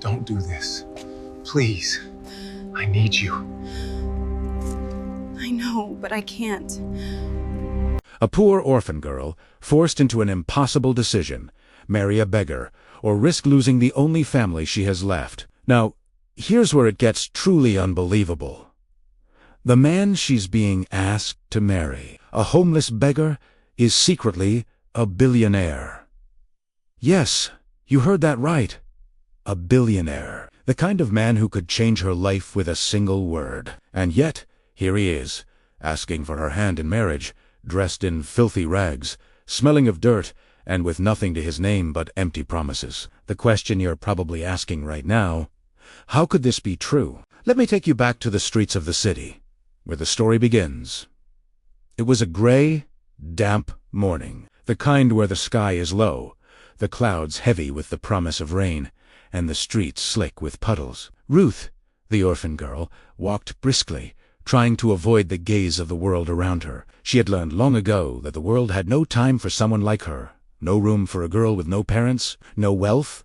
Don't do this. Please. I need you. I know, but I can't. A poor orphan girl, forced into an impossible decision: marry a beggar, or risk losing the only family she has left. Now, here's where it gets truly unbelievable. The man she's being asked to marry, a homeless beggar, is secretly a billionaire. Yes, you heard that right. A billionaire. The kind of man who could change her life with a single word. And yet, here he is, asking for her hand in marriage, dressed in filthy rags, smelling of dirt, and with nothing to his name but empty promises. The question you're probably asking right now: how could this be true? Let me take you back to the streets of the city, where the story begins. It was a gray, damp morning, the kind where the sky is low, the clouds heavy with the promise of rain, and the streets slick with puddles. Ruth, the orphan girl, walked briskly, trying to avoid the gaze of the world around her. She had learned long ago that the world had no time for someone like her, no room for a girl with no parents, no wealth,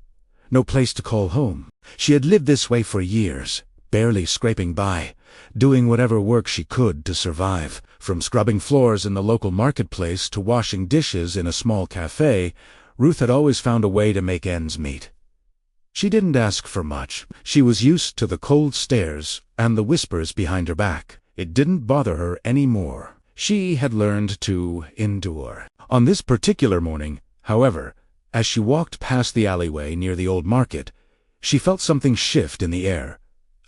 no place to call home. She had lived this way for years, barely scraping by, doing whatever work she could to survive. From scrubbing floors in the local marketplace to washing dishes in a small cafe, Ruth had always found a way to make ends meet. She didn't ask for much. She was used to the cold stares and the whispers behind her back. It didn't bother her anymore. She had learned to endure. On this particular morning, however, as she walked past the alleyway near the old market, she felt something shift in the air.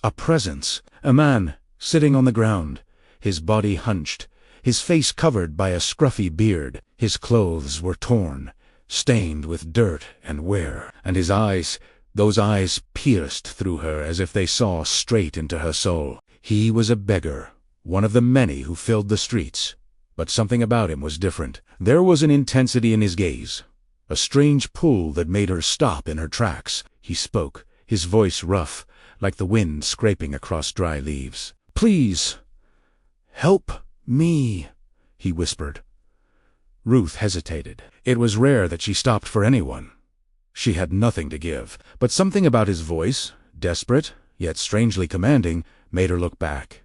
A presence. A man, sitting on the ground, his body hunched, his face covered by a scruffy beard. His clothes were torn, stained with dirt and wear, and his eyes, those eyes pierced through her as if they saw straight into her soul. He was a beggar, one of the many who filled the streets. But something about him was different. There was an intensity in his gaze, a strange pull that made her stop in her tracks. He spoke, his voice rough, like the wind scraping across dry leaves. "Please, help me," he whispered. Ruth hesitated. It was rare that she stopped for anyone. She had nothing to give, but something about his voice, desperate, yet strangely commanding, made her look back.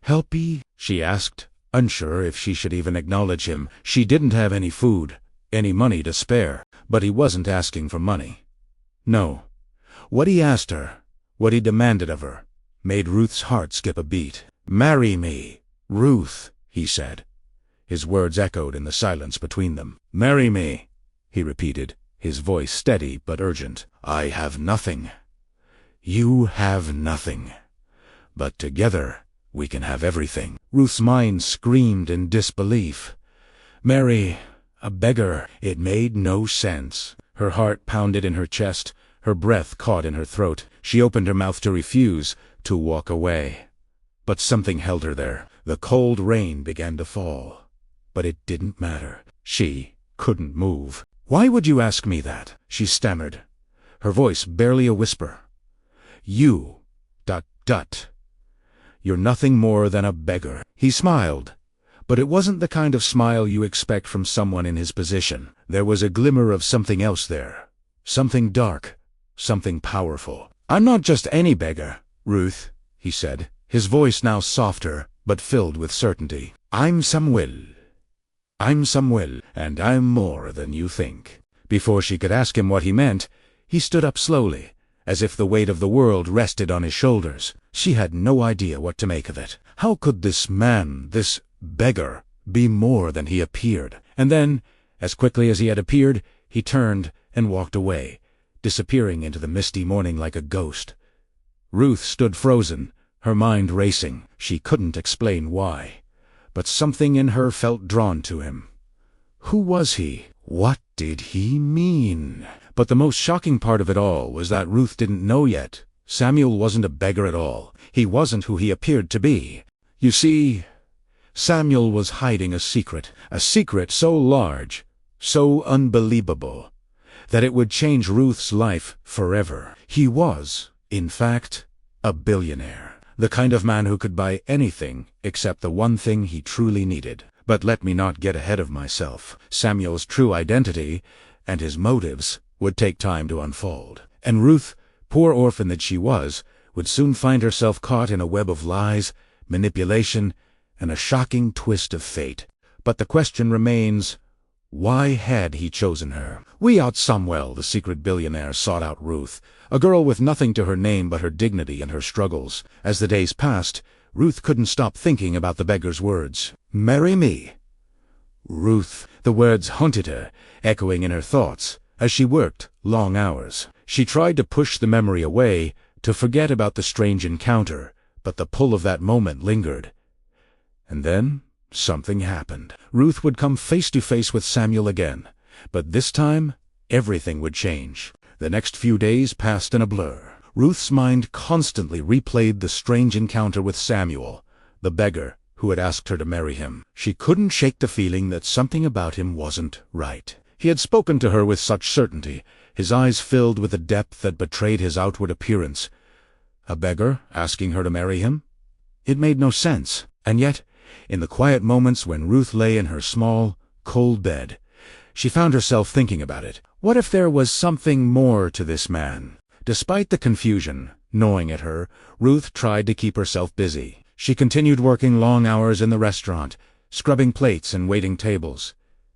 "Helpy?" she asked, unsure if she should even acknowledge him. She didn't have any food, any money to spare, but he wasn't asking for money. No. What he asked her, what he demanded of her, made Ruth's heart skip a beat. "Marry me, Ruth," he said. His words echoed in the silence between them. "Marry me," he repeated, his voice steady but urgent. "I have nothing. You have nothing. But together we can have everything." Ruth's mind screamed in disbelief. Marry a beggar. It made no sense. Her heart pounded in her chest, her breath caught in her throat. She opened her mouth to refuse, to walk away. But something held her there. The cold rain began to fall. But it didn't matter. She couldn't move. "Why would you ask me that?" she stammered, her voice barely a whisper. "You, ... You're nothing more than a beggar." He smiled, but it wasn't the kind of smile you expect from someone in his position. There was a glimmer of something else there, something dark, something powerful. "I'm not just any beggar, Ruth," he said, his voice now softer, but filled with certainty. I'm Samuel, and I'm more than you think." Before she could ask him what he meant, he stood up slowly, as if the weight of the world rested on his shoulders. She had no idea what to make of it. How could this man, this beggar, be more than he appeared? And then, as quickly as he had appeared, he turned and walked away, disappearing into the misty morning like a ghost. Ruth stood frozen, her mind racing. She couldn't explain why, but something in her felt drawn to him. Who was he? What did he mean? But the most shocking part of it all was that Ruth didn't know yet. Samuel wasn't a beggar at all. He wasn't who he appeared to be. You see, Samuel was hiding a secret so large, so unbelievable, that it would change Ruth's life forever. He was, in fact, a billionaire. The kind of man who could buy anything except the one thing he truly needed. But let me not get ahead of myself. Samuel's true identity and his motives would take time to unfold. And Ruth Poor orphan that she was, would soon find herself caught in a web of lies, manipulation, and a shocking twist of fate. But the question remains, why had he chosen her? "We out somewhere," the secret billionaire sought out Ruth, a girl with nothing to her name but her dignity and her struggles. As the days passed, Ruth couldn't stop thinking about the beggar's words. "Marry me." Ruth. The words haunted her, echoing in her thoughts, as she worked long hours. She tried to push the memory away, to forget about the strange encounter, but the pull of that moment lingered. And then something happened. Ruth would come face to face with Samuel again, but this time everything would change. The next few days passed in a blur. Ruth's mind constantly replayed the strange encounter with Samuel, the beggar who had asked her to marry him. She couldn't shake the feeling that something about him wasn't right. He had spoken to her with such certainty, his eyes filled with a depth that betrayed his outward appearance. A beggar asking her to marry him? It made no sense. And yet, in the quiet moments when Ruth lay in her small, cold bed, she found herself thinking about it. What if there was something more to this man? Despite the confusion gnawing at her, Ruth tried to keep herself busy. She continued working long hours in the restaurant, scrubbing plates and waiting tables.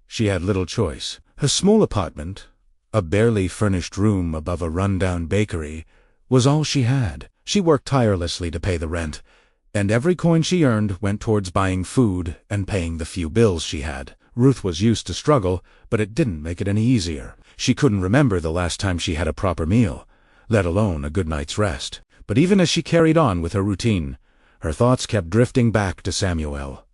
She had little choice. Her small apartment, a barely furnished room above a run-down bakery, was all she had. She worked tirelessly to pay the rent, and every coin she earned went towards buying food and paying the few bills she had. Ruth was used to struggle, but it didn't make it any easier. She couldn't remember the last time she had a proper meal, let alone a good night's rest. But even as she carried on with her routine, her thoughts kept drifting back to Samuel.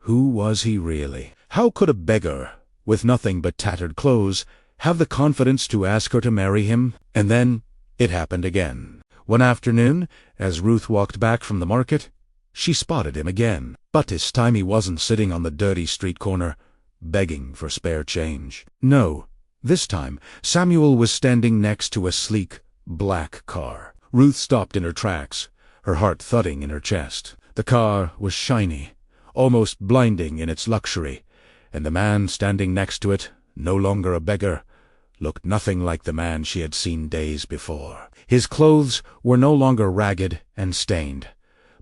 Who was he really? How could a beggar, with nothing but tattered clothes, have the confidence to ask her to marry him? And then it happened again. One afternoon, as Ruth walked back from the market, she spotted him again. But this time he wasn't sitting on the dirty street corner, begging for spare change. No, this time Samuel was standing next to a sleek, black car. Ruth stopped in her tracks, her heart thudding in her chest. The car was shiny, almost blinding in its luxury, and the man standing next to it, no longer a beggar, looked nothing like the man she had seen days before. His clothes were no longer ragged and stained,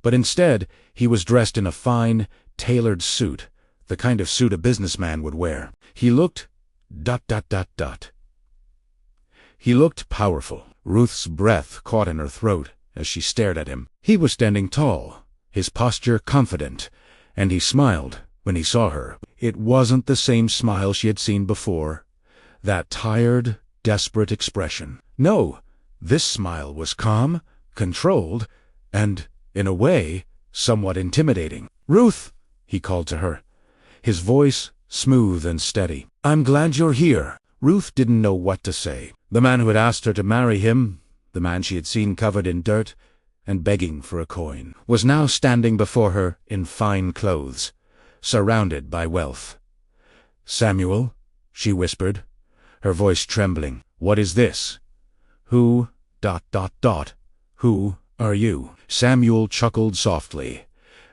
but instead he was dressed in a fine, tailored suit, the kind of suit a businessman would wear. He looked ... He looked powerful. Ruth's breath caught in her throat as she stared at him. He was standing tall, his posture confident, and he smiled when he saw her. It wasn't the same smile she had seen before, that tired, desperate expression. No, this smile was calm, controlled, and, in a way, somewhat intimidating. "Ruth," he called to her, his voice smooth and steady. "I'm glad you're here." Ruth didn't know what to say. The man who had asked her to marry him, the man she had seen covered in dirt and begging for a coin, was now standing before her in fine clothes, surrounded by wealth. "Samuel," she whispered, her voice trembling, "what is this? Who ... Who are you?" Samuel chuckled softly,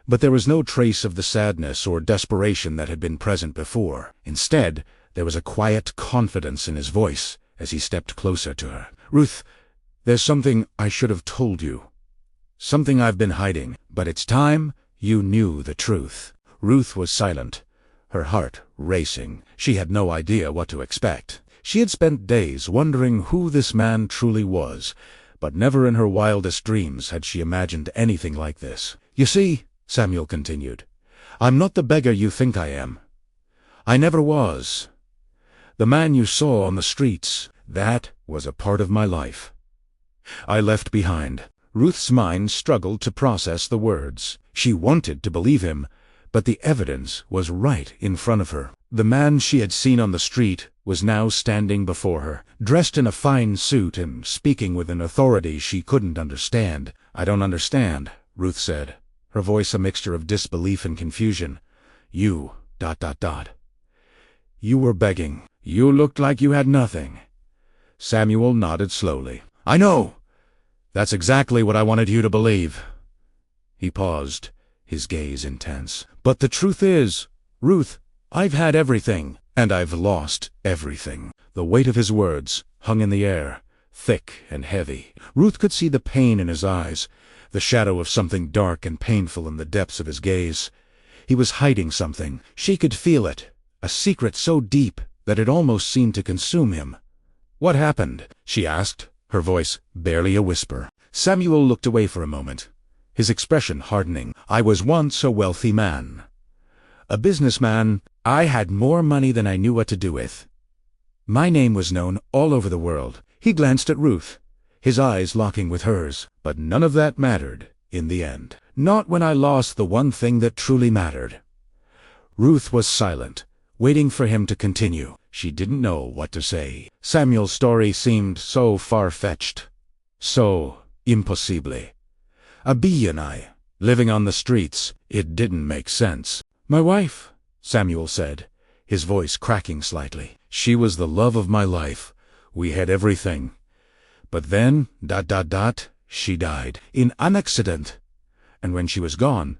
but there was no trace of the sadness or desperation that had been present before. Instead, there was a quiet confidence in his voice as he stepped closer to her. "Ruth, there's something I should have told you. Something I've been hiding, but it's time you knew the truth." Ruth was silent, her heart racing. She had no idea what to expect. She had spent days wondering who this man truly was, but never in her wildest dreams had she imagined anything like this. "You see," Samuel continued, "I'm not the beggar you think I am. I never was. The man you saw on the streets, that was a part of my life I left behind." Ruth's mind struggled to process the words. She wanted to believe him, but the evidence was right in front of her. The man she had seen on the street was now standing before her, dressed in a fine suit and speaking with an authority she couldn't understand. "I don't understand," Ruth said, her voice a mixture of disbelief and confusion. "You ... You were begging. You looked like you had nothing." Samuel nodded slowly. "I know. That's exactly what I wanted you to believe." He paused, his gaze intense. "But the truth is, Ruth, I've had everything, and I've lost everything." The weight of his words hung in the air, thick and heavy. Ruth could see the pain in his eyes, the shadow of something dark and painful in the depths of his gaze. He was hiding something. She could feel it, a secret so deep that it almost seemed to consume him. "What happened?" she asked, her voice barely a whisper. Samuel looked away for a moment, his expression hardening. "I was once a wealthy man. A businessman. I had more money than I knew what to do with. My name was known all over the world." He glanced at Ruth, his eyes locking with hers. "But none of that mattered in the end. Not when I lost the one thing that truly mattered." Ruth was silent, waiting for him to continue. She didn't know what to say. Samuel's story seemed so far-fetched, so impossible. A billionaire, living on the streets. It didn't make sense. "My wife," Samuel said, his voice cracking slightly. "She was the love of my life. We had everything. But then, she died. In an accident. And when she was gone,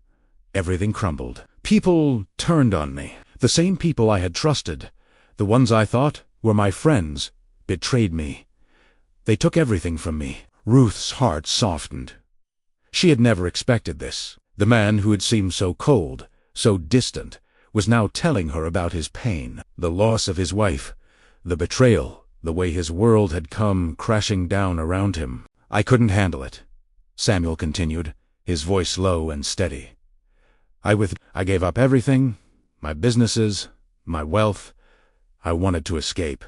everything crumbled. People turned on me. The same people I had trusted, the ones I thought were my friends, betrayed me. They took everything from me." Ruth's heart softened. She had never expected this. The man who had seemed so cold, so distant, was now telling her about his pain, the loss of his wife, the betrayal, the way his world had come crashing down around him. "I couldn't handle it," Samuel continued, his voice low and steady. I gave up everything, my businesses, my wealth. I wanted to escape,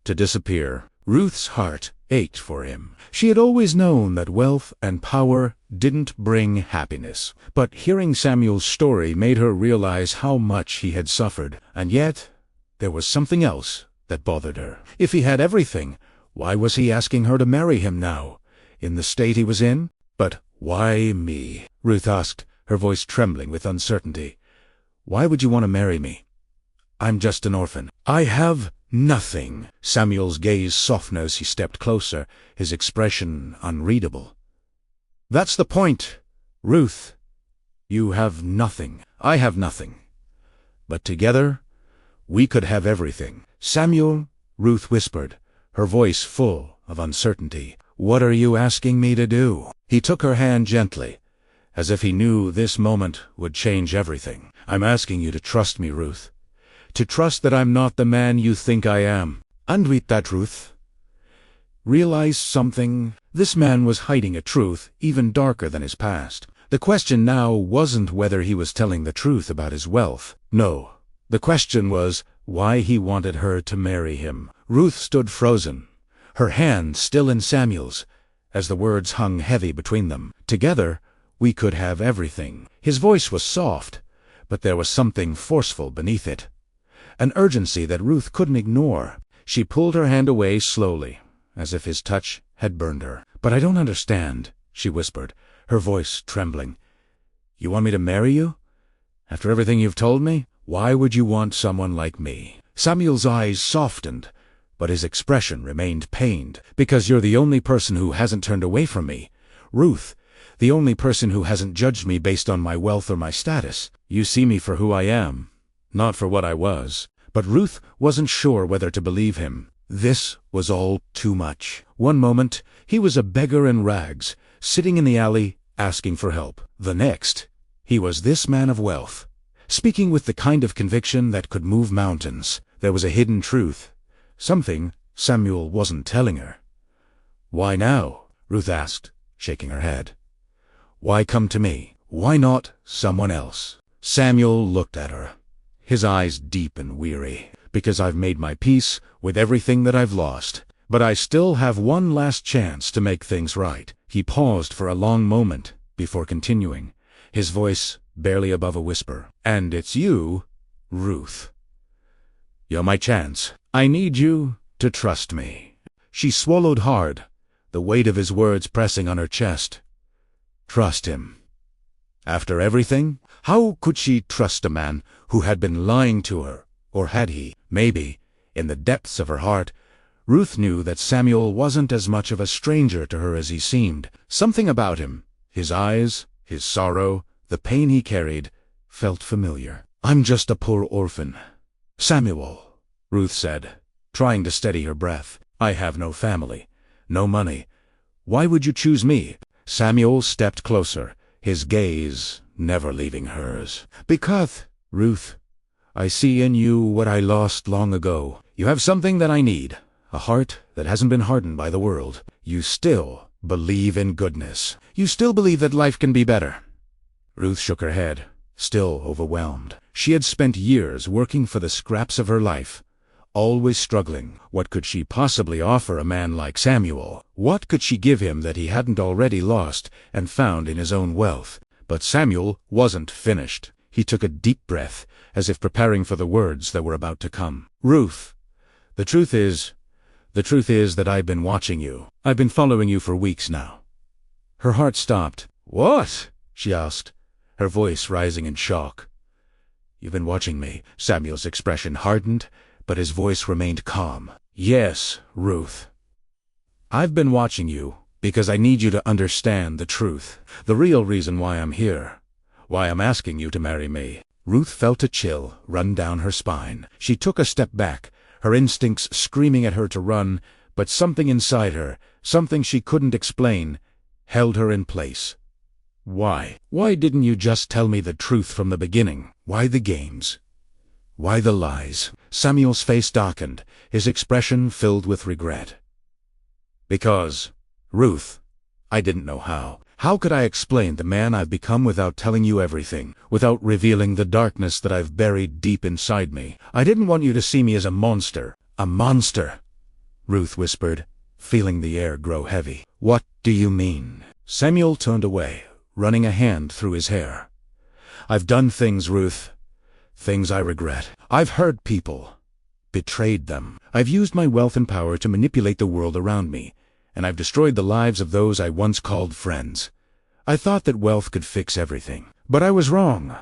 to disappear. Ruth's heart ached for him. She had always known that wealth and power didn't bring happiness. But hearing Samuel's story made her realize how much he had suffered. And yet, there was something else that bothered her. If he had everything, why was he asking her to marry him now, in the state he was in? "But why me?" Ruth asked, her voice trembling with uncertainty. "Why would you want to marry me? I'm just an orphan. I have nothing." Samuel's gaze softened as he stepped closer, his expression unreadable. "That's the point, Ruth. You have nothing. I have nothing. But together, we could have everything." "Samuel," Ruth whispered, her voice full of uncertainty, "what are you asking me to do?" He took her hand gently, as if he knew this moment would change everything. "I'm asking you to trust me, Ruth. To trust that I'm not the man you think I am. And with that, Ruth, realize something. This man was hiding a truth even darker than his past. The question now wasn't whether he was telling the truth about his wealth. No, the question was why he wanted her to marry him." Ruth stood frozen, her hand still in Samuel's, as the words hung heavy between them. "Together, we could have everything." His voice was soft, but there was something forceful beneath it, an urgency that Ruth couldn't ignore. She pulled her hand away slowly, as if his touch had burned her. "But I don't understand," she whispered, her voice trembling. "You want me to marry you? After everything you've told me? Why would you want someone like me?" Samuel's eyes softened, but his expression remained pained. "Because you're the only person who hasn't turned away from me, Ruth. The only person who hasn't judged me based on my wealth or my status. You see me for who I am, not for what I was." But Ruth wasn't sure whether to believe him. This was all too much. One moment, he was a beggar in rags, sitting in the alley, asking for help. The next, he was this man of wealth, speaking with the kind of conviction that could move mountains. There was a hidden truth, something Samuel wasn't telling her. "Why now?" Ruth asked, shaking her head. "Why come to me? Why not someone else?" Samuel looked at her, his eyes deep and weary. "Because I've made my peace with everything that I've lost. But I still have one last chance to make things right." He paused for a long moment before continuing, his voice barely above a whisper. "And it's you, Ruth. You're my chance. I need you to trust me." She swallowed hard, the weight of his words pressing on her chest. Trust him? After everything? How could she trust a man who had been lying to her? Or had he? Maybe, in the depths of her heart, Ruth knew that Samuel wasn't as much of a stranger to her as he seemed. Something about him, his eyes, his sorrow, the pain he carried, felt familiar. "I'm just a poor orphan, Samuel," Ruth said, trying to steady her breath. "I have no family, no money. Why would you choose me?" Samuel stepped closer, his gaze never leaving hers. "Because, Ruth, I see in you what I lost long ago. You have something that I need, a heart that hasn't been hardened by the world. You still believe in goodness. You still believe that life can be better." Ruth shook her head, still overwhelmed. She had spent years working for the scraps of her life, always struggling. What could she possibly offer a man like Samuel? What could she give him that he hadn't already lost and found in his own wealth? But Samuel wasn't finished. He took a deep breath, as if preparing for the words that were about to come. "Ruth, the truth is that I've been watching you. I've been following you for weeks now." Her heart stopped. "What?" she asked, her voice rising in shock. "You've been watching me." Samuel's expression hardened, but his voice remained calm. "Yes, Ruth. I've been watching you because I need you to understand the truth. The real reason why I'm here. Why I'm asking you to marry me." Ruth felt a chill run down her spine. She took a step back, her instincts screaming at her to run, but something inside her, something she couldn't explain, held her in place. "Why? Why didn't you just tell me the truth from the beginning? Why the games? Why the lies?" Samuel's face darkened, his expression filled with regret. "Because, Ruth, I didn't know how. How could I explain the man I've become without telling you everything, without revealing the darkness that I've buried deep inside me? I didn't want you to see me as a monster." "A monster," Ruth whispered, feeling the air grow heavy. "What do you mean?" Samuel turned away, running a hand through his hair. "I've done things, Ruth. Things I regret. I've hurt people, betrayed them. I've used my wealth and power to manipulate the world around me, and I've destroyed the lives of those I once called friends. I thought that wealth could fix everything. But I was wrong.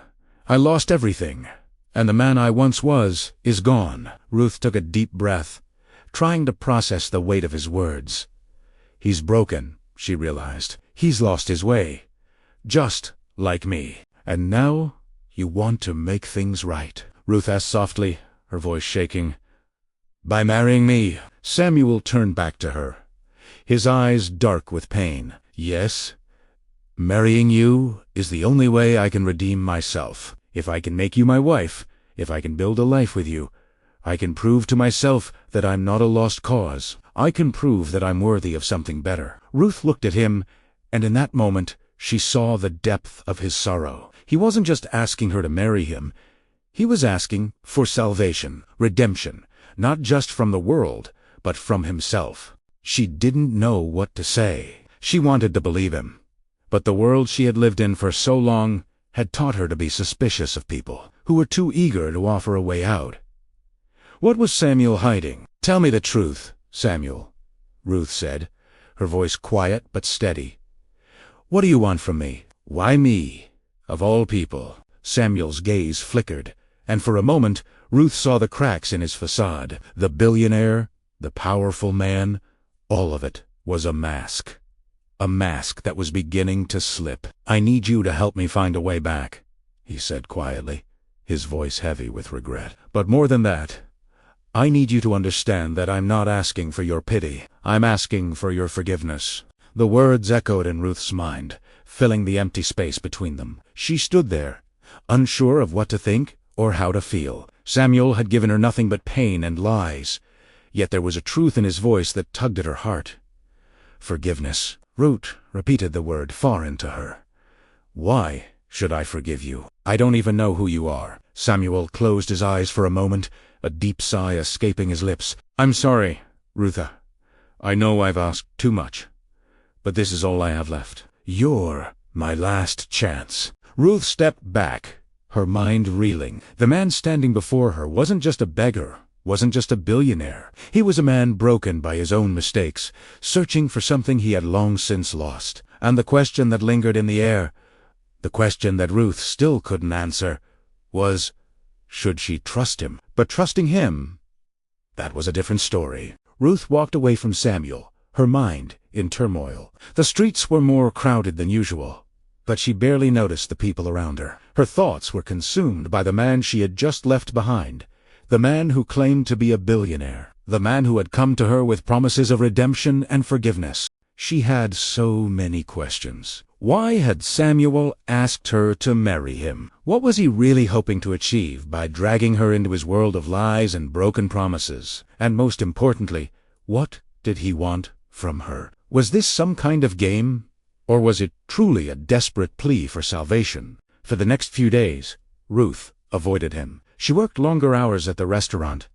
I lost everything, and the man I once was is gone." Ruth took a deep breath, trying to process the weight of his words. "He's broken," she realized. "He's lost his way. Just like me. And now you want to make things right?" Ruth asked softly, her voice shaking. "By marrying me?" Samuel turned back to her, his eyes dark with pain. "Yes. Marrying you is the only way I can redeem myself. If I can make you my wife, if I can build a life with you, I can prove to myself that I'm not a lost cause. I can prove that I'm worthy of something better." Ruth looked at him, and in that moment she saw the depth of his sorrow. He wasn't just asking her to marry him. He was asking for salvation, redemption, not just from the world, but from himself. She didn't know what to say. She wanted to believe him, but the world she had lived in for so long had taught her to be suspicious of people who were too eager to offer a way out. What was Samuel hiding? "Tell me the truth, Samuel," Ruth said, her voice quiet but steady. "What do you want from me? Why me, of all people?" Samuel's gaze flickered, and for a moment Ruth saw the cracks in his facade. The billionaire, the powerful man, all of it was a mask. A mask that was beginning to slip. "I need you to help me find a way back," he said quietly, his voice heavy with regret. "But more than that, I need you to understand that I'm not asking for your pity. I'm asking for your forgiveness." The words echoed in Ruth's mind, filling the empty space between them. She stood there, unsure of what to think or how to feel. Samuel had given her nothing but pain and lies, yet there was a truth in his voice that tugged at her heart. "Forgiveness." Ruth repeated the word far into her. "Why should I forgive you? I don't even know who you are." Samuel closed his eyes for a moment, a deep sigh escaping his lips. "I'm sorry, Rutha. I know I've asked too much, but this is all I have left. You're my last chance." Ruth stepped back, her mind reeling. The man standing before her wasn't just a beggar, wasn't just a billionaire. He was a man broken by his own mistakes, searching for something he had long since lost. And the question that lingered in the air, the question that Ruth still couldn't answer, was, should she trust him? But trusting him, that was a different story. Ruth walked away from Samuel, her mind in turmoil. The streets were more crowded than usual, but she barely noticed the people around her. Her thoughts were consumed by the man she had just left behind, the man who claimed to be a billionaire. the man who had come to her with promises of redemption and forgiveness. She had so many questions. Why had Samuel asked her to marry him? What was he really hoping to achieve by dragging her into his world of lies and broken promises? And most importantly, what did he want from her? Was this some kind of game? Or was it truly a desperate plea for salvation? For the next few days, Ruth avoided him. She worked longer hours at the restaurant,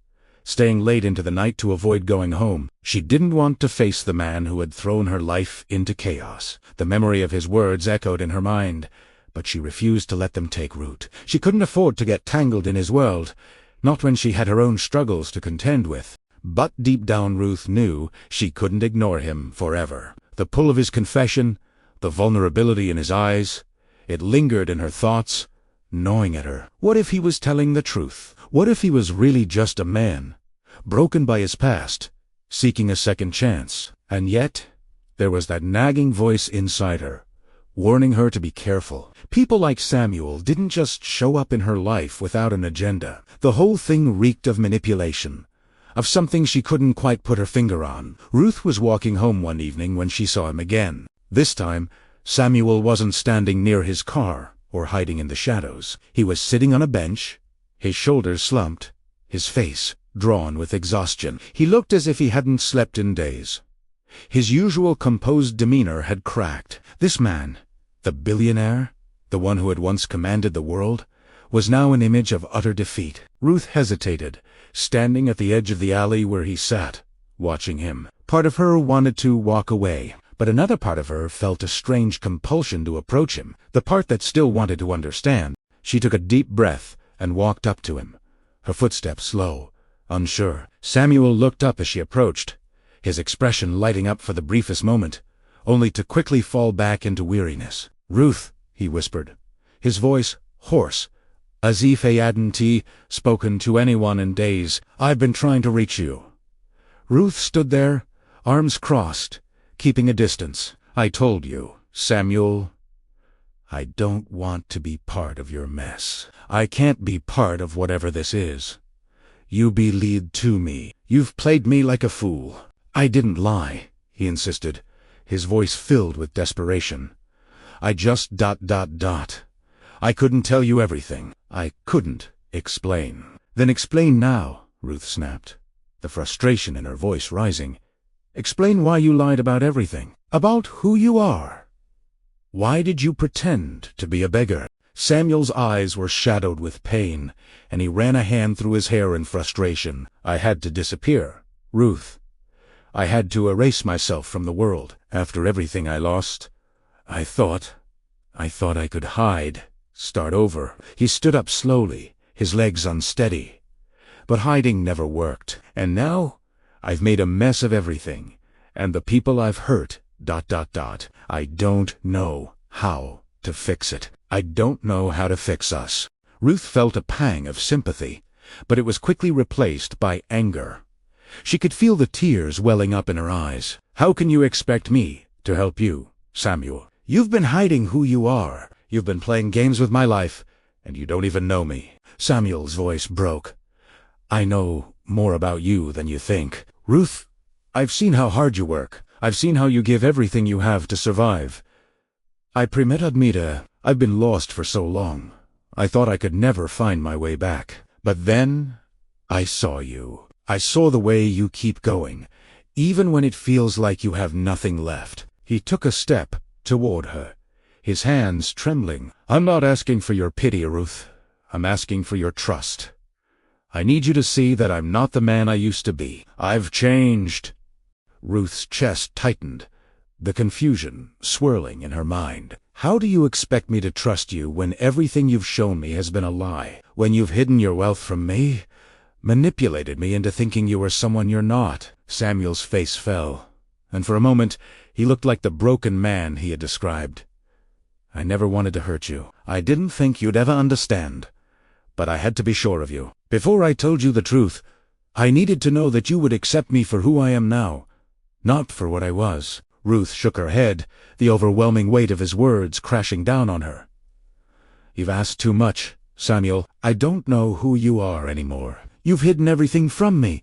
staying late into the night to avoid going home. She didn't want to face the man who had thrown her life into chaos. The memory of his words echoed in her mind, but she refused to let them take root. She couldn't afford to get tangled in his world, not when she had her own struggles to contend with. But deep down Ruth knew she couldn't ignore him forever. The pull of his confession, the vulnerability in his eyes, it lingered in her thoughts, gnawing at her. What if he was telling the truth? What if he was really just a man, broken by his past, seeking a second chance? And yet, there was that nagging voice inside her, warning her to be careful. People like Samuel didn't just show up in her life without an agenda. The whole thing reeked of manipulation, of something she couldn't quite put her finger on. Ruth was walking home one evening when she saw him again. This time, Samuel wasn't standing near his car or hiding in the shadows. He was sitting on a bench, his shoulders slumped, his face drawn with exhaustion. He looked as if he hadn't slept in days. His usual composed demeanor had cracked. This man, the billionaire, the one who had once commanded the world, was now an image of utter defeat. Ruth hesitated, standing at the edge of the alley where he sat, watching him. Part of her wanted to walk away, but another part of her felt a strange compulsion to approach him, the part that still wanted to understand. She took a deep breath and walked up to him, her footsteps slow, unsure. Samuel looked up as she approached, his expression lighting up for the briefest moment, only to quickly fall back into weariness. "Ruth," he whispered, his voice hoarse, as if he hadn't spoken to anyone in days. "I've been trying to reach you." Ruth stood there, arms crossed, keeping a distance. "I told you, Samuel, I don't want to be part of your mess. I can't be part of whatever this is. You be lead to me. You've played me like a fool." "I didn't lie," he insisted, his voice filled with desperation. "I just ... I couldn't tell you everything. I couldn't explain." "Then explain now," Ruth snapped, the frustration in her voice rising. "Explain why you lied about everything, about who you are. Why did you pretend to be a beggar?" Samuel's eyes were shadowed with pain, and he ran a hand through his hair in frustration. "I had to disappear, Ruth. I had to erase myself from the world. After everything I lost, I thought I could hide, start over." He stood up slowly, his legs unsteady. "But hiding never worked. And now, I've made a mess of everything, and the people I've hurt, ... I don't know how to fix it. I don't know how to fix us." Ruth felt a pang of sympathy, but it was quickly replaced by anger. She could feel the tears welling up in her eyes. "How can you expect me to help you, Samuel? You've been hiding who you are. You've been playing games with my life, and you don't even know me." Samuel's voice broke. "I know more about you than you think. Ruth, I've seen how hard you work. I've seen how you give everything you have to survive. I admit, I've been lost for so long. I thought I could never find my way back. But then, I saw you. I saw the way you keep going, even when it feels like you have nothing left." He took a step toward her, his hands trembling. "I'm not asking for your pity, Ruth. I'm asking for your trust. I need you to see that I'm not the man I used to be. I've changed." Ruth's chest tightened, the confusion swirling in her mind. "How do you expect me to trust you when everything you've shown me has been a lie? When you've hidden your wealth from me, manipulated me into thinking you were someone you're not?" Samuel's face fell, and for a moment he looked like the broken man he had described. "I never wanted to hurt you. I didn't think you'd ever understand. But I had to be sure of you. Before I told you the truth, I needed to know that you would accept me for who I am now, not for what I was." Ruth shook her head, the overwhelming weight of his words crashing down on her. "You've asked too much, Samuel. I don't know who you are anymore. You've hidden everything from me,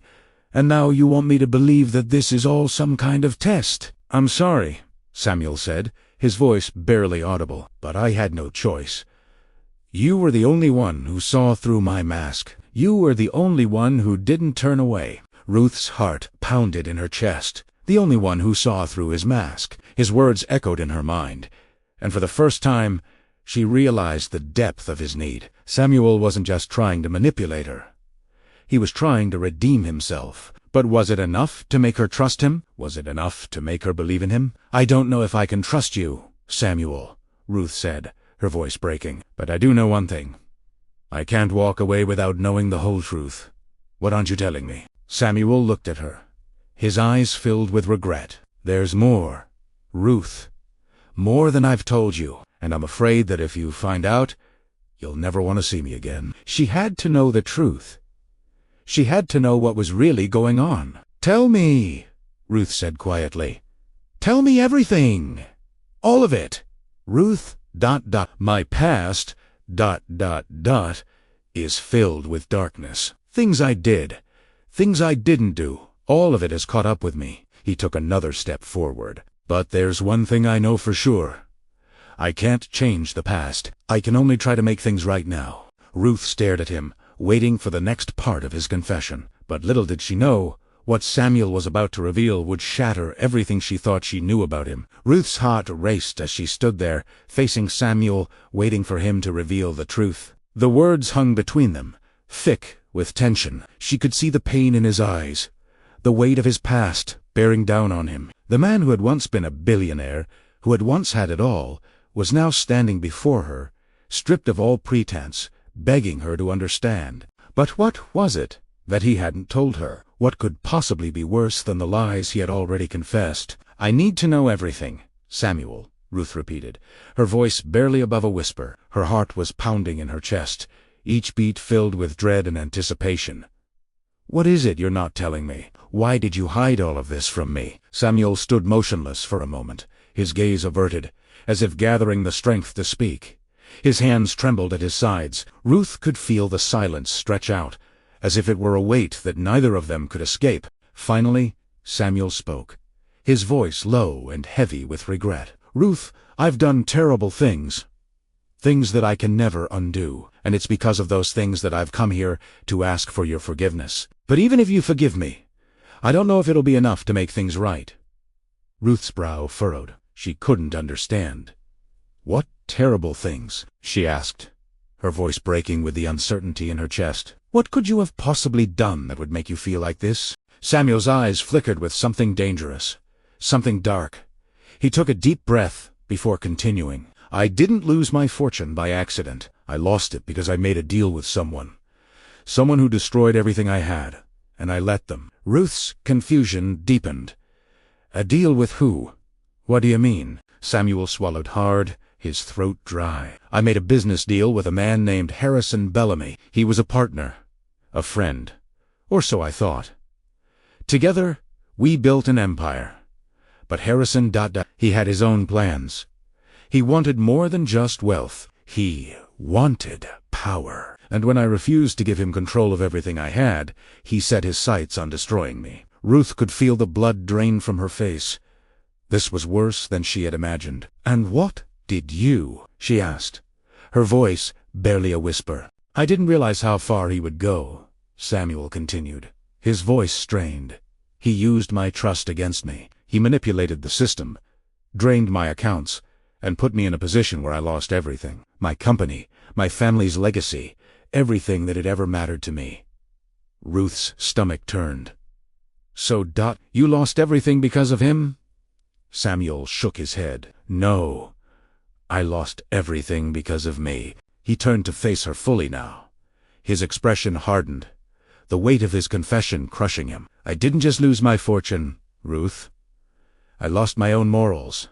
And now you want me to believe that this is all some kind of test? I'm sorry, Samuel said, his voice barely audible, but I had no choice. You were the only one who saw through my mask. You were the only one who didn't turn away. Ruth's heart pounded in her chest. The only one who saw through his mask. His words echoed in her mind, and for the first time, she realized the depth of his need. Samuel wasn't just trying to manipulate her. He was trying to redeem himself. But was it enough to make her trust him? Was it enough to make her believe in him? I don't know if I can trust you, Samuel, Ruth said, her voice breaking. But I do know one thing. I can't walk away without knowing the whole truth. What aren't you telling me? Samuel looked at her, his eyes filled with regret. There's more, Ruth. More than I've told you, and I'm afraid that if you find out, you'll never want to see me again. She had to know the truth. She had to know what was really going on. Tell me, Ruth said quietly. Tell me everything. All of it. Ruth, my past, is filled with darkness. Things I did. Things I didn't do. All of it has caught up with me. He took another step forward. But there's one thing I know for sure. I can't change the past. I can only try to make things right now. Ruth stared at him, waiting for the next part of his confession. But little did she know, what Samuel was about to reveal would shatter everything she thought she knew about him. Ruth's heart raced as she stood there, facing Samuel, waiting for him to reveal the truth. The words hung between them, thick with tension. She could see the pain in his eyes, the weight of his past bearing down on him. The man who had once been a billionaire, who had once had it all, was now standing before her, stripped of all pretense, begging her to understand. But what was it that he hadn't told her? What could possibly be worse than the lies he had already confessed? I need to know everything, Samuel, Ruth repeated, her voice barely above a whisper. Her heart was pounding in her chest, each beat filled with dread and anticipation. What is it you're not telling me? Why did you hide all of this from me? Samuel stood motionless for a moment, his gaze averted, as if gathering the strength to speak. His hands trembled at his sides. Ruth could feel the silence stretch out, as if it were a weight that neither of them could escape. Finally, Samuel spoke, his voice low and heavy with regret. Ruth, I've done terrible things. Things that I can never undo, and it's because of those things that I've come here to ask for your forgiveness. But even if you forgive me, I don't know if it'll be enough to make things right. Ruth's brow furrowed. She couldn't understand. What terrible things? She asked, her voice breaking with the uncertainty in her chest. What could you have possibly done that would make you feel like this? Samuel's eyes flickered with something dangerous, something dark. He took a deep breath before continuing. I didn't lose my fortune by accident. I lost it because I made a deal with someone who destroyed everything I had, and I let them. Ruth's confusion deepened. A deal with who? What do you mean? Samuel swallowed hard, his throat dry. I made a business deal with a man named Harrison Bellamy. He was a partner, a friend, or so I thought. Together, we built an empire. But Harrison, he had his own plans. He wanted more than just wealth. He wanted power. And when I refused to give him control of everything I had, he set his sights on destroying me. Ruth could feel the blood drain from her face. This was worse than she had imagined. And what did you? She asked, her voice barely a whisper. I didn't realize how far he would go, Samuel continued, his voice strained. He used my trust against me. He manipulated the system, drained my accounts, and put me in a position where I lost everything. My company, my family's legacy, everything that had ever mattered to me. Ruth's stomach turned. So, you lost everything because of him? Samuel shook his head. No, I lost everything because of me. He turned to face her fully now. His expression hardened, the weight of his confession crushing him. I didn't just lose my fortune, Ruth. I lost my own morals.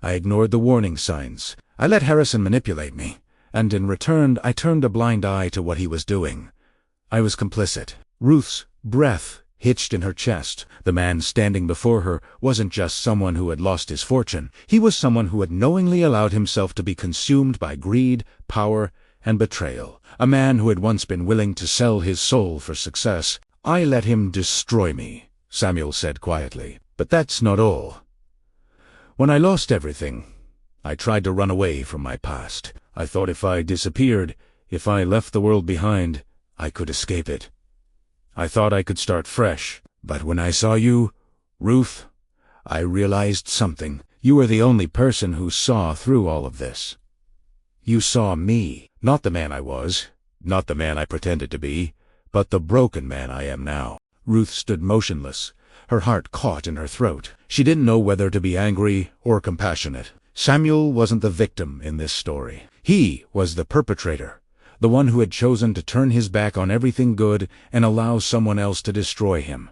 I ignored the warning signs. I let Harrison manipulate me, and in return I turned a blind eye to what he was doing. I was complicit. Ruth's breath hitched in her chest. The man standing before her wasn't just someone who had lost his fortune. He was someone who had knowingly allowed himself to be consumed by greed, power, and betrayal. A man who had once been willing to sell his soul for success. I let him destroy me, Samuel said quietly. But that's not all. When I lost everything, I tried to run away from my past. I thought if I disappeared, if I left the world behind, I could escape it. I thought I could start fresh. But when I saw you, Ruth, I realized something. You were the only person who saw through all of this. You saw me, not the man I was, not the man I pretended to be, but the broken man I am now. Ruth stood motionless, her heart caught in her throat. She didn't know whether to be angry or compassionate. Samuel wasn't the victim in this story. He was the perpetrator, the one who had chosen to turn his back on everything good and allow someone else to destroy him.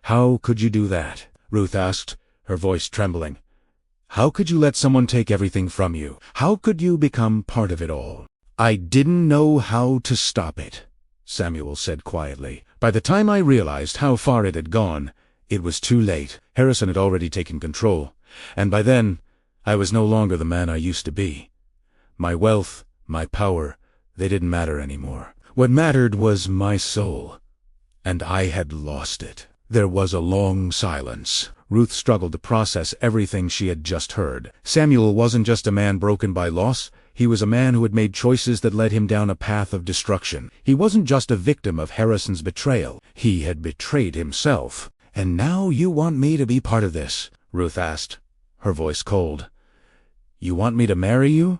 How could you do that? Ruth asked, her voice trembling. How could you let someone take everything from you? How could you become part of it all? I didn't know how to stop it, Samuel said quietly. By the time I realized how far it had gone, it was too late. Harrison had already taken control, and by then, I was no longer the man I used to be. My wealth, my power, they didn't matter anymore. What mattered was my soul, and I had lost it. There was a long silence. Ruth struggled to process everything she had just heard. Samuel wasn't just a man broken by loss. He was a man who had made choices that led him down a path of destruction. He wasn't just a victim of Harrison's betrayal. He had betrayed himself. And now you want me to be part of this? Ruth asked, her voice cold. You want me to marry you?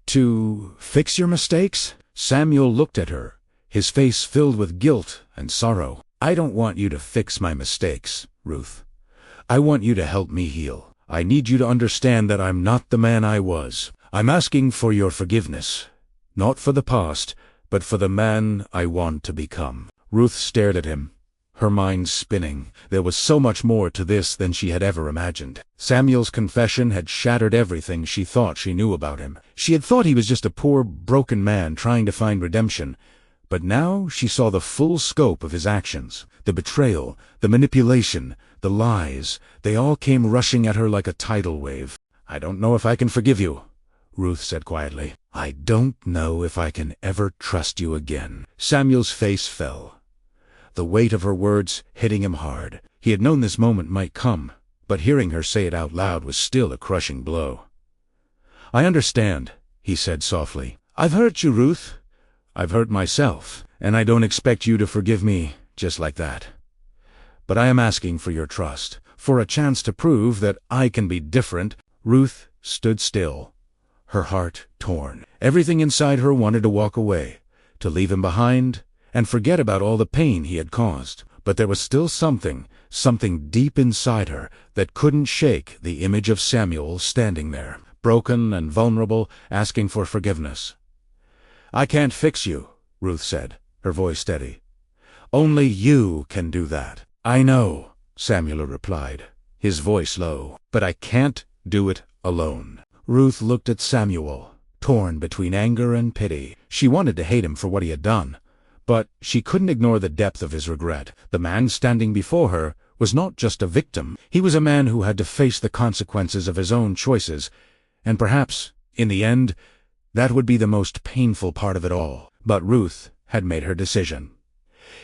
To fix your mistakes? Samuel looked at her, his face filled with guilt and sorrow. I don't want you to fix my mistakes, Ruth. I want you to help me heal. I need you to understand that I'm not the man I was. I'm asking for your forgiveness, not for the past, but for the man I want to become. Ruth stared at him, her mind spinning. There was so much more to this than she had ever imagined. Samuel's confession had shattered everything she thought she knew about him. She had thought he was just a poor, broken man trying to find redemption. But now she saw the full scope of his actions. The betrayal, the manipulation, the lies, they all came rushing at her like a tidal wave. I don't know if I can forgive you, Ruth said quietly. I don't know if I can ever trust you again. Samuel's face fell, the weight of her words hitting him hard. He had known this moment might come, but hearing her say it out loud was still a crushing blow. I understand, he said softly. I've hurt you, Ruth. I've hurt myself, and I don't expect you to forgive me just like that. But I am asking for your trust, for a chance to prove that I can be different. Ruth stood still, her heart torn. Everything inside her wanted to walk away, to leave him behind, and forget about all the pain he had caused. But there was still something deep inside her that couldn't shake the image of Samuel standing there, broken and vulnerable, asking for forgiveness. I can't fix you, Ruth said, her voice steady. Only you can do that. I know, Samuel replied, his voice low, but I can't do it alone. Ruth looked at Samuel, torn between anger and pity. She wanted to hate him for what he had done, but she couldn't ignore the depth of his regret. The man standing before her was not just a victim. He was a man who had to face the consequences of his own choices, and perhaps, in the end, that would be the most painful part of it all. But Ruth had made her decision.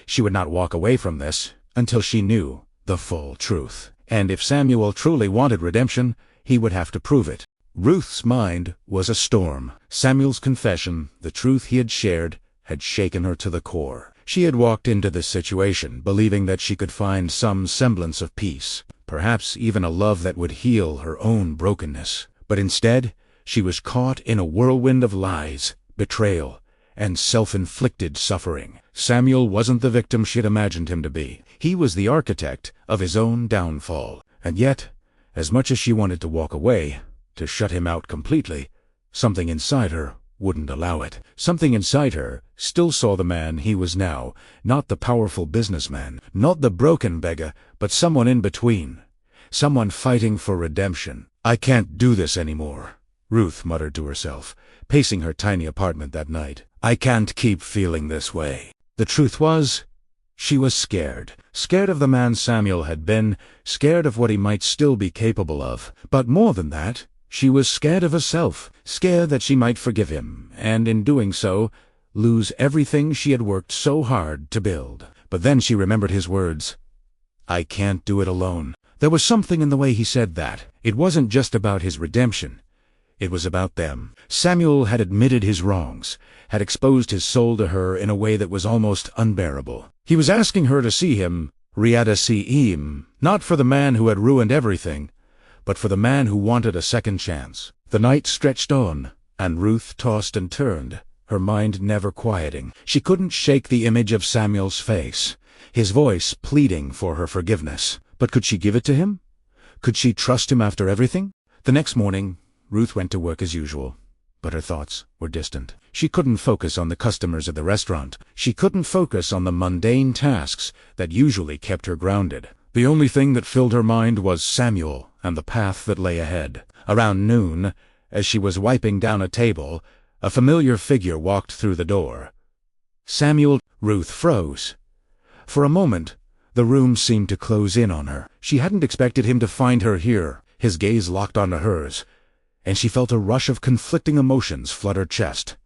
She would not walk away from this until she knew the full truth. And if Samuel truly wanted redemption, he would have to prove it. Ruth's mind was a storm. Samuel's confession, the truth he had shared, had shaken her to the core. She had walked into this situation believing that she could find some semblance of peace, perhaps even a love that would heal her own brokenness. But instead, she was caught in a whirlwind of lies, betrayal, and self-inflicted suffering. Samuel wasn't the victim she had imagined him to be. He was the architect of his own downfall. And yet, as much as she wanted to walk away, to shut him out completely, something inside her wouldn't allow it. Something inside her still saw the man he was now, not the powerful businessman, not the broken beggar, but someone in between, someone fighting for redemption. I can't do this anymore, Ruth muttered to herself, pacing her tiny apartment that night. I can't keep feeling this way. The truth was, she was scared. Scared of the man Samuel had been, scared of what he might still be capable of. But more than that, she was scared of herself, scared that she might forgive him, and in doing so, lose everything she had worked so hard to build. But then she remembered his words. I can't do it alone. There was something in the way he said that. It wasn't just about his redemption. It was about them. Samuel had admitted his wrongs, had exposed his soul to her in a way that was almost unbearable. He was asking her to see him, Riada Si'im, not for the man who had ruined everything, but for the man who wanted a second chance. The night stretched on, and Ruth tossed and turned, her mind never quieting. She couldn't shake the image of Samuel's face, his voice pleading for her forgiveness. But could she give it to him? Could she trust him after everything? The next morning, Ruth went to work as usual, but her thoughts were distant. She couldn't focus on the customers of the restaurant. She couldn't focus on the mundane tasks that usually kept her grounded. The only thing that filled her mind was Samuel and the path that lay ahead. Around noon, as she was wiping down a table, a familiar figure walked through the door. Samuel. Ruth froze. For a moment, the room seemed to close in on her. She hadn't expected him to find her here. His gaze locked onto hers, and she felt a rush of conflicting emotions flood her chest.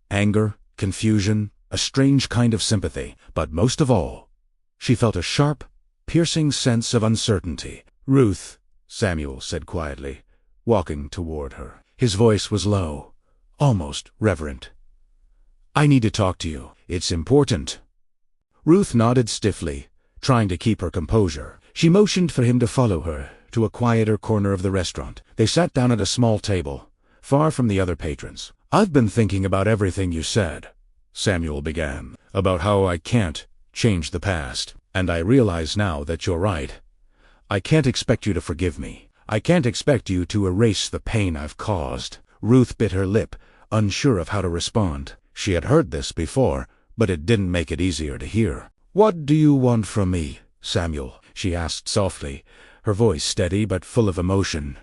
Anger, confusion, a strange kind of sympathy. But most of all, she felt a sharp, piercing sense of uncertainty. Ruth, Samuel said quietly, walking toward her. His voice was low, almost reverent. I need to talk to you. It's important. Ruth nodded stiffly, trying to keep her composure. She motioned for him to follow her to a quieter corner of the restaurant. They sat down at a small table, far from the other patrons. I've been thinking about everything you said, Samuel began, about how I can't change the past. And I realize now that you're right. I can't expect you to forgive me. I can't expect you to erase the pain I've caused. Ruth bit her lip, unsure of how to respond. She had heard this before, but it didn't make it easier to hear. What do you want from me, Samuel? She asked softly, her voice steady but full of emotion.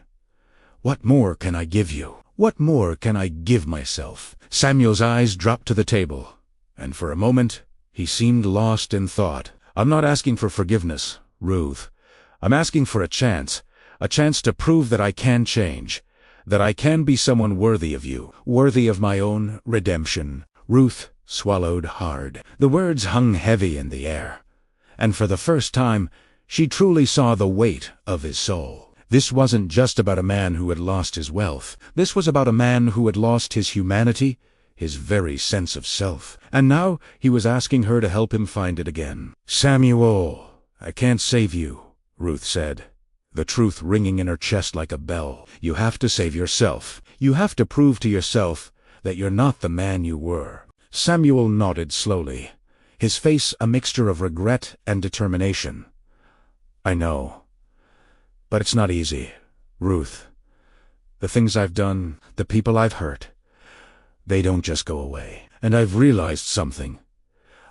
What more can I give you? What more can I give myself? Samuel's eyes dropped to the table, and for a moment he seemed lost in thought. I'm not asking for forgiveness, Ruth. I'm asking for a chance to prove that I can change, that I can be someone worthy of you, worthy of my own redemption. Ruth swallowed hard. The words hung heavy in the air, and for the first time, she truly saw the weight of his soul. This wasn't just about a man who had lost his wealth. This was about a man who had lost his humanity, his very sense of self. And now he was asking her to help him find it again. Samuel, I can't save you, Ruth said, the truth ringing in her chest like a bell. You have to save yourself. You have to prove to yourself that you're not the man you were. Samuel nodded slowly, his face a mixture of regret and determination. I know. But it's not easy, Ruth. The things I've done, the people I've hurt, they don't just go away. And I've realized something.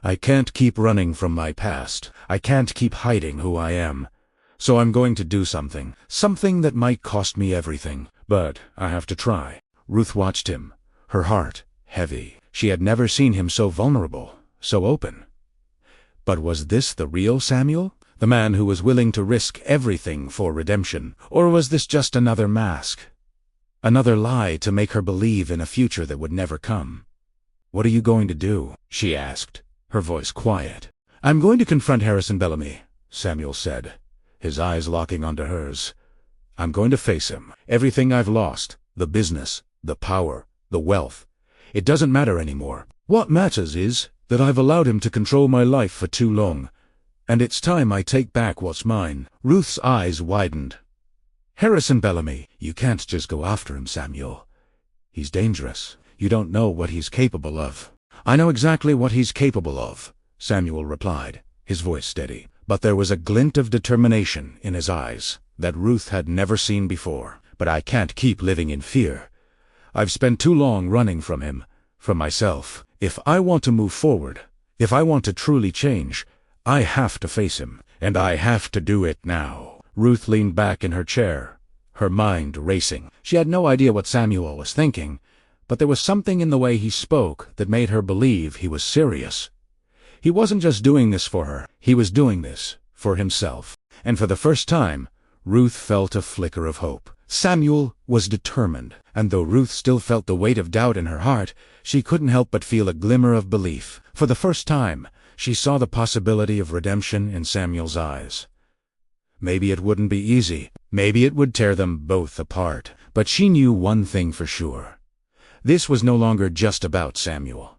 I can't keep running from my past. I can't keep hiding who I am. So I'm going to do something. Something that might cost me everything. But I have to try. Ruth watched him, her heart heavy. She had never seen him so vulnerable, so open. But was this the real Samuel? The man who was willing to risk everything for redemption? Or was this just another mask? Another lie to make her believe in a future that would never come? What are you going to do? She asked, her voice quiet. I'm going to confront Harrison Bellamy, Samuel said, his eyes locking onto hers. I'm going to face him. Everything I've lost, the business, the power, the wealth, it doesn't matter anymore. What matters is that I've allowed him to control my life for too long, and it's time I take back what's mine. Ruth's eyes widened. Harrison Bellamy, you can't just go after him, Samuel. He's dangerous. You don't know what he's capable of. I know exactly what he's capable of, Samuel replied, his voice steady. But there was a glint of determination in his eyes that Ruth had never seen before. But I can't keep living in fear. I've spent too long running from him, from myself. If I want to move forward, if I want to truly change, I have to face him, and I have to do it now. Ruth leaned back in her chair, her mind racing. She had no idea what Samuel was thinking, but there was something in the way he spoke that made her believe he was serious. He wasn't just doing this for her, he was doing this for himself. And for the first time, Ruth felt a flicker of hope. Samuel was determined, and though Ruth still felt the weight of doubt in her heart, she couldn't help but feel a glimmer of belief. For the first time, She saw the possibility of redemption in Samuel's eyes. Maybe it wouldn't be easy. Maybe it would tear them both apart. But she knew one thing for sure. This was no longer just about Samuel.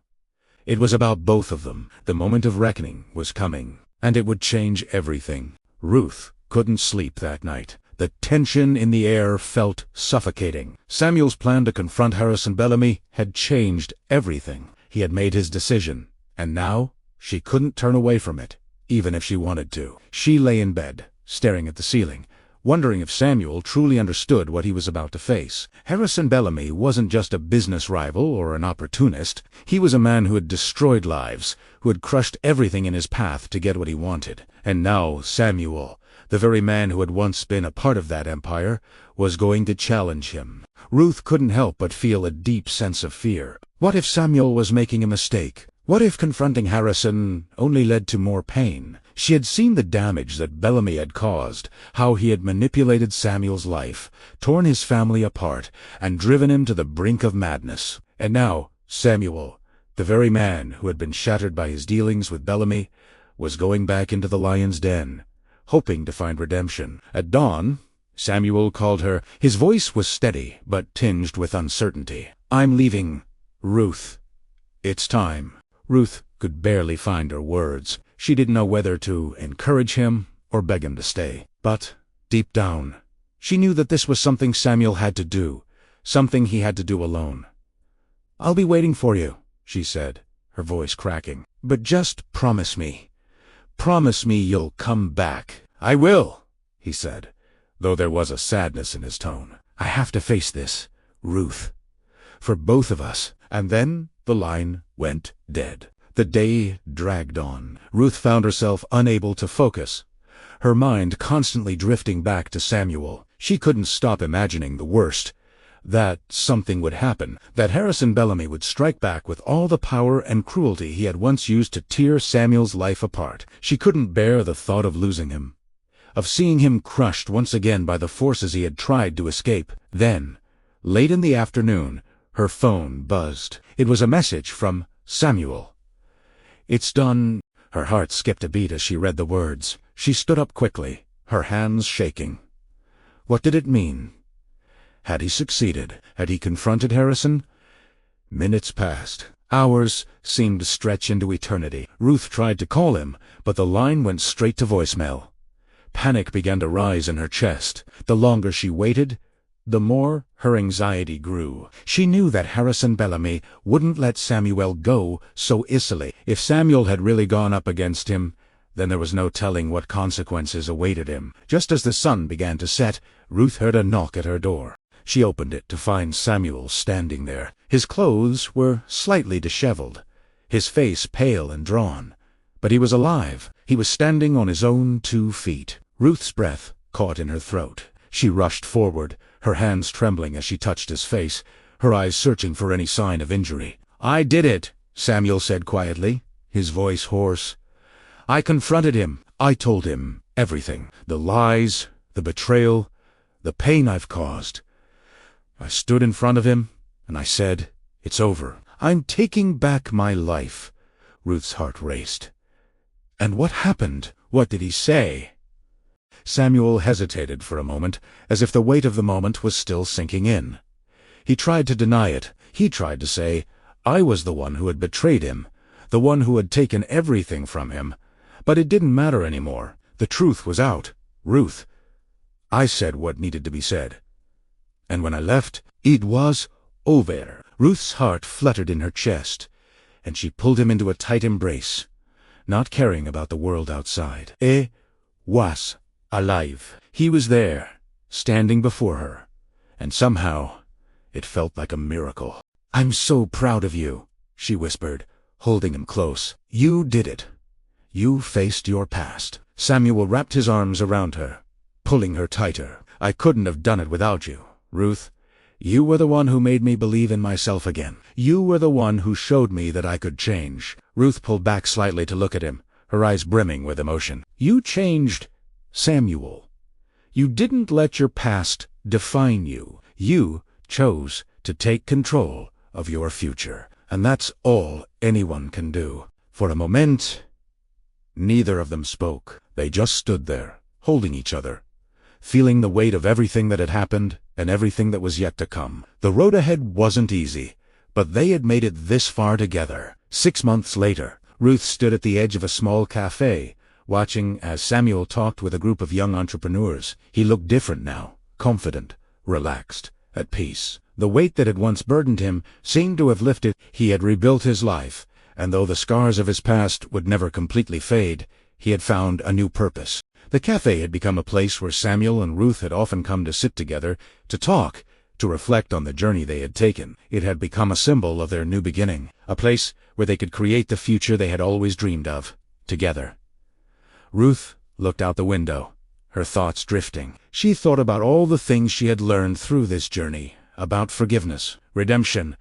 It was about both of them. The moment of reckoning was coming, and it would change everything. Ruth couldn't sleep that night. The tension in the air felt suffocating. Samuel's plan to confront Harrison Bellamy had changed everything. He had made his decision, and now she couldn't turn away from it, even if she wanted to. She lay in bed, staring at the ceiling, wondering if Samuel truly understood what he was about to face. Harrison Bellamy wasn't just a business rival or an opportunist. He was a man who had destroyed lives, who had crushed everything in his path to get what he wanted. And now Samuel, the very man who had once been a part of that empire, was going to challenge him. Ruth couldn't help but feel a deep sense of fear. What if Samuel was making a mistake? What if confronting Harrison only led to more pain? She had seen the damage that Bellamy had caused, how he had manipulated Samuel's life, torn his family apart, and driven him to the brink of madness. And now, Samuel, the very man who had been shattered by his dealings with Bellamy, was going back into the lion's den, hoping to find redemption. At dawn, Samuel called her. His voice was steady, but tinged with uncertainty. "I'm leaving, Ruth. It's time." Ruth could barely find her words. She didn't know whether to encourage him or beg him to stay. But, deep down, she knew that this was something Samuel had to do, something he had to do alone. "I'll be waiting for you," she said, her voice cracking. "But just promise me you'll come back." "I will," he said, though there was a sadness in his tone. "I have to face this, Ruth, for both of us." And then the line went dead. The day dragged on. Ruth found herself unable to focus, her mind constantly drifting back to Samuel. She couldn't stop imagining the worst, that something would happen, that Harrison Bellamy would strike back with all the power and cruelty he had once used to tear Samuel's life apart. She couldn't bear the thought of losing him, of seeing him crushed once again by the forces he had tried to escape. Then, late in the afternoon, her phone buzzed. It was a message from Samuel. "It's done." Her heart skipped a beat as she read the words. She stood up quickly, her hands shaking. What did it mean? Had he succeeded? Had he confronted Harrison? Minutes passed. Hours seemed to stretch into eternity. Ruth tried to call him, but the line went straight to voicemail. Panic began to rise in her chest. The longer she waited, the more her anxiety grew. She knew that Harrison Bellamy wouldn't let Samuel go so easily. If Samuel had really gone up against him, then there was no telling what consequences awaited him. Just as the sun began to set, Ruth heard a knock at her door. She opened it to find Samuel standing there. His clothes were slightly disheveled, his face pale and drawn, but he was alive. He was standing on his own 2 feet. Ruth's breath caught in her throat. She rushed forward, her hands trembling as she touched his face, her eyes searching for any sign of injury. "I did it," Samuel said quietly, his voice hoarse. "I confronted him. I told him everything. The lies, the betrayal, the pain I've caused. I stood in front of him, and I said, 'It's over. I'm taking back my life.'" Ruth's heart raced. "And what happened? What did he say?" Samuel hesitated for a moment, as if the weight of the moment was still sinking in. He tried to deny it. He tried to say, "I was the one who had betrayed him, the one who had taken everything from him." But it didn't matter anymore. The truth was out. "Ruth, I said what needed to be said. And when I left, it was over." Ruth's heart fluttered in her chest, and she pulled him into a tight embrace, not caring about the world outside. He was alive. He was there, standing before her, and somehow it felt like a miracle. "I'm so proud of you," she whispered, holding him close. "You did it. You faced your past." Samuel wrapped his arms around her, pulling her tighter. "I couldn't have done it without you, Ruth. You were the one who made me believe in myself again. You were the one who showed me that I could change." Ruth pulled back slightly to look at him, her eyes brimming with emotion. "You changed, Samuel. You didn't let your past define you. You chose to take control of your future. And that's all anyone can do." For a moment, Neither of them spoke. They just stood there, holding each other, feeling the weight of everything that had happened and everything that was yet to come. The road ahead wasn't easy, but they had made it this far together. 6 months later, Ruth stood at the edge of a small cafe, watching as Samuel talked with a group of young entrepreneurs. He looked different now, confident, relaxed, at peace. The weight that had once burdened him seemed to have lifted. He had rebuilt his life, and though the scars of his past would never completely fade, he had found a new purpose. The cafe had become a place where Samuel and Ruth had often come to sit together, to talk, to reflect on the journey they had taken. It had become a symbol of their new beginning, a place where they could create the future they had always dreamed of, together. Ruth looked out the window, her thoughts drifting. She thought about all the things she had learned through this journey, about forgiveness, redemption,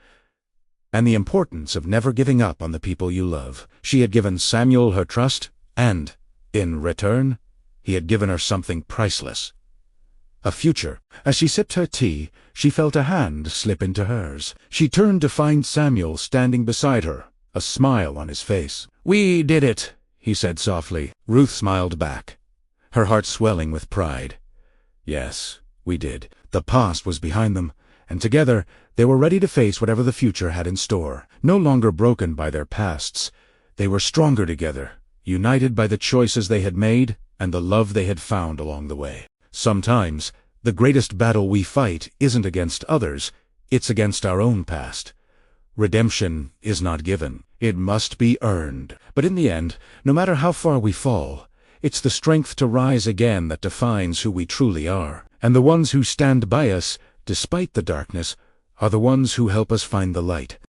and the importance of never giving up on the people you love. She had given Samuel her trust, and, in return, he had given her something priceless. A future. As she sipped her tea, she felt a hand slip into hers. She turned to find Samuel standing beside her, a smile on his face. "We did it," he said softly. Ruth smiled back, her heart swelling with pride. Yes, we did. The past was behind them, and together they were ready to face whatever the future had in store. No longer broken by their pasts, they were stronger together, united by the choices they had made and the love they had found along the way. Sometimes, the greatest battle we fight isn't against others, it's against our own past. Redemption is not given. It must be earned. But in the end, no matter how far we fall, it's the strength to rise again that defines who we truly are. And the ones who stand by us, despite the darkness, are the ones who help us find the light.